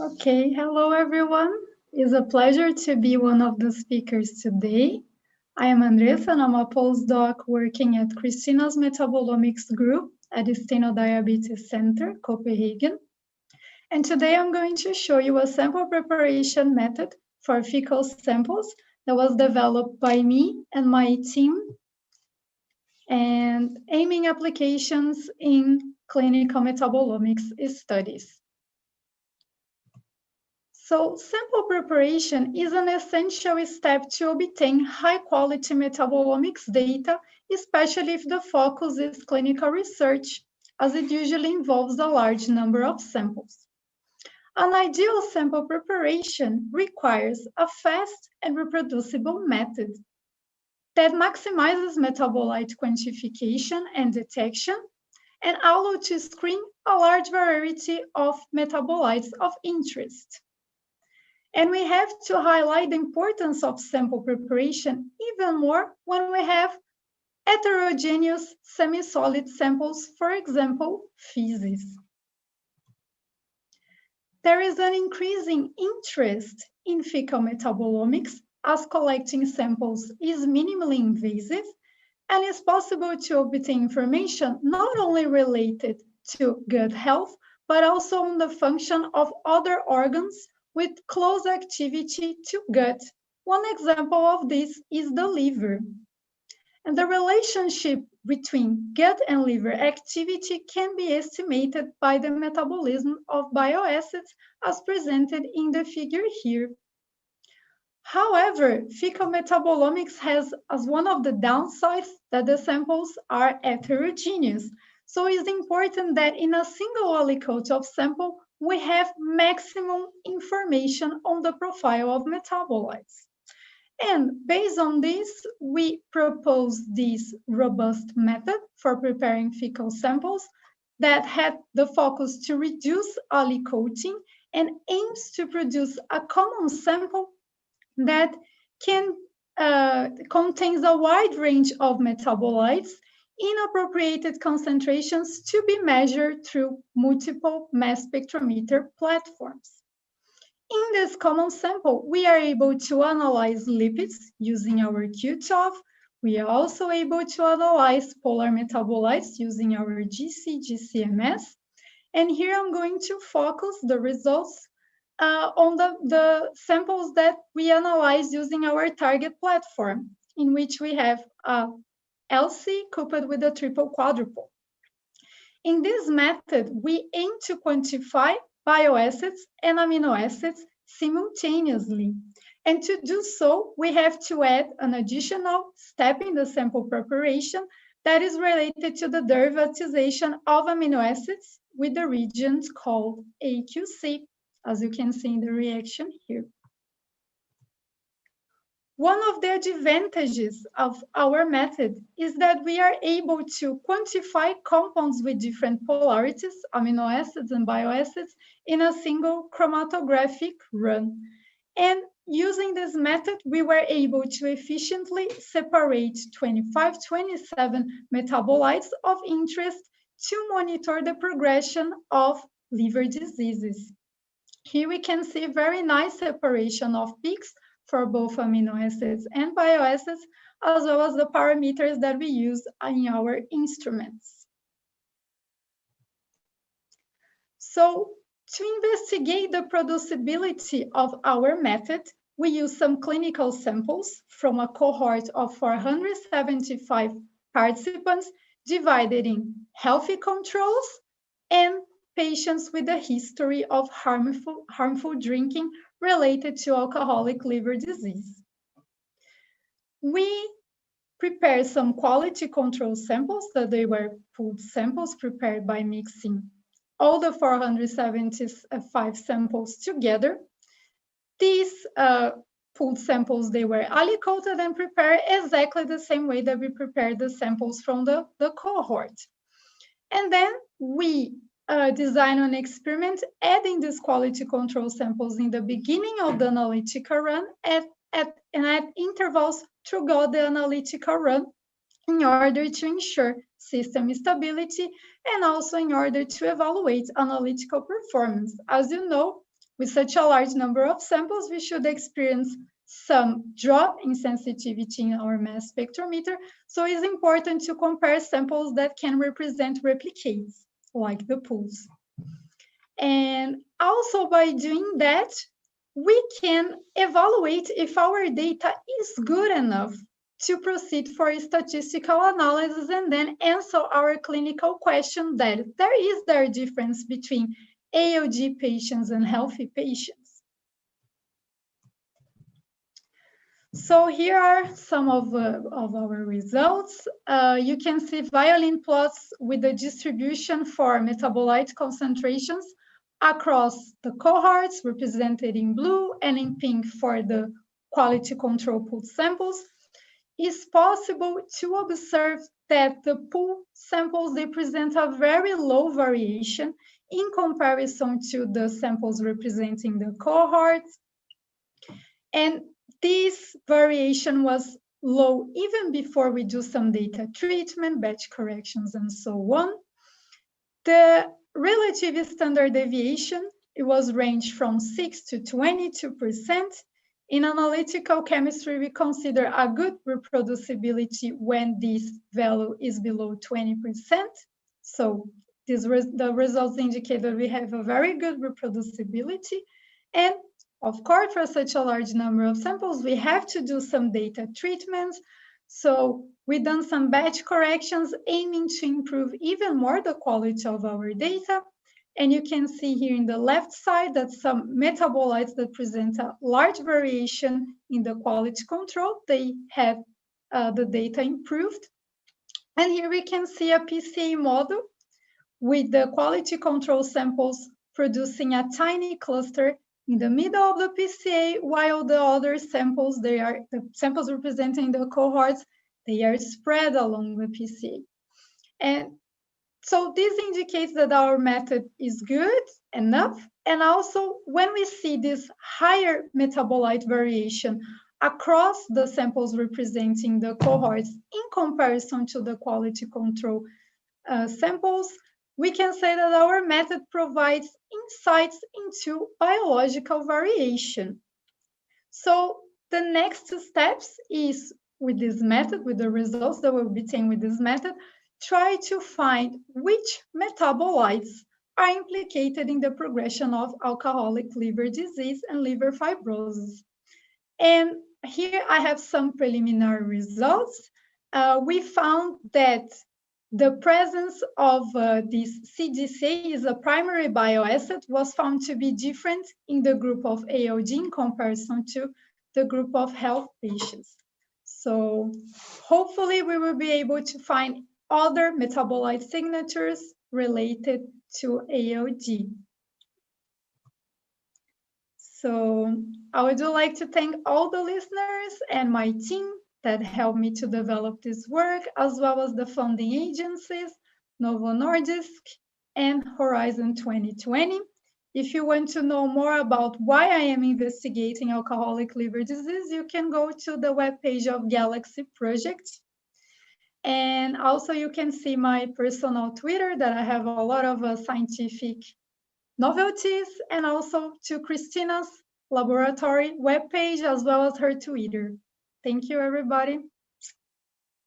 Okay, hello everyone. It's a pleasure to be one of the speakers today. I am Andressa and I'm a postdoc working at Christina's Metabolomics group at the Steno Diabetes Center, Copenhagen. And today I'm going to show you a sample preparation method for fecal samples that was developed by me and my team and aiming applications in clinical metabolomics studies. So sample preparation is an essential step to obtain high-quality metabolomics data, especially if the focus is clinical research, as it usually involves a large number of samples. An ideal sample preparation requires a fast and reproducible method that maximizes metabolite quantification and detection and allows to screen a large variety of metabolites of interest. And we have to highlight the importance of sample preparation even more when we have heterogeneous semi-solid samples, for example, feces. There is an increasing interest in fecal metabolomics as collecting samples is minimally invasive and it's possible to obtain information not only related to gut health, but also on the function of other organs with close activity to gut. One example of this is the liver. And the relationship between gut and liver activity can be estimated by the metabolism of bioacids as presented in the figure here. However, fecal metabolomics has as one of the downsides that the samples are heterogeneous. So it's important that in a single aliquot sample, we have maximum information on the profile of metabolites. And based on this, we propose this robust method for preparing fecal samples that had the focus to reduce aliquoting and aims to produce a common sample that contains a wide range of metabolites in appropriated concentrations to be measured through multiple mass spectrometer platforms. In this common sample, we are able to analyze lipids using our QTOF. We are also able to analyze polar metabolites using our GC-GCMS. And here I'm going to focus the results on the samples that we analyze using our target platform, in which we have LC coupled with a triple quadruple. In this method, we aim to quantify bioacids and amino acids simultaneously. And to do so, we have to add an additional step in the sample preparation that is related to the derivatization of amino acids with the regions called AQC, as you can see in the reaction here. One of the advantages of our method is that we are able to quantify compounds with different polarities, amino acids and bioacids, in a single chromatographic run. And using this method, we were able to efficiently separate 27 metabolites of interest to monitor the progression of liver diseases. Here we can see very nice separation of peaks for both amino acids and bioacids, as well as the parameters that we use in our instruments. So to investigate the producibility of our method, we use some clinical samples from a cohort of 475 participants divided in healthy controls and patients with a history of harmful drinking related to alcoholic liver disease. We prepared some quality control samples that they were pooled samples prepared by mixing all the 475 samples together. These pooled samples, they were aliquoted and prepared exactly the same way that we prepared the samples from the cohort. And then we design an experiment adding these quality control samples in the beginning of the analytical run and at intervals throughout the analytical run in order to ensure system stability and also in order to evaluate analytical performance. As you know, With such a large number of samples, we should experience some drop in sensitivity in our mass spectrometer. So it's important to compare samples that can represent replicates, like the pools. And also by doing that, we can evaluate if our data is good enough to proceed for statistical analysis and then answer our clinical question that is there a difference between AOD patients and healthy patients. So here are some of our results. You can see violin plots with the distribution for metabolite concentrations across the cohorts represented in blue and in pink for the quality control pool samples. It's possible to observe that the pool samples, they present a very low variation in comparison to the samples representing the cohorts. And this variation was low even before we do some data treatment, batch corrections, and so on. The relative standard deviation, it was ranged from 6 to 22%. In analytical chemistry, we consider a good reproducibility when this value is below 20%. So the results indicate that we have a very good reproducibility. And of course, for such a large number of samples, we have to do some data treatments. So we've done some batch corrections aiming to improve even more the quality of our data. And you can see here in the left side that some metabolites that present a large variation in the quality control, they have the data improved. And here we can see a PCA model with the quality control samples producing a tiny cluster in the middle of the PCA, while the other samples, the samples representing the cohorts, they are spread along the PCA. And so this indicates that our method is good enough. And also when we see this higher metabolite variation across the samples representing the cohorts in comparison to the quality control samples, we can say that our method provides insights into biological variation. So the next steps is with this method, with the results that we'll be obtain with this method, try to find which metabolites are implicated in the progression of alcoholic liver disease and liver fibrosis. And here I have some preliminary results. We found that the presence of this CDCA is a primary bioasset was found to be different in the group of AOD in comparison to the group of health patients. So hopefully we will be able to find other metabolite signatures related to AOD. So I would like to thank all the listeners and my team that helped me to develop this work, as well as the funding agencies, Novo Nordisk and Horizon 2020. If you want to know more about why I am investigating alcoholic liver disease, you can go to the webpage of Galaxy Project. And also you can see my personal Twitter that I have a lot of scientific novelties, and also to Christina's laboratory webpage as well as her Twitter. Thank you, everybody.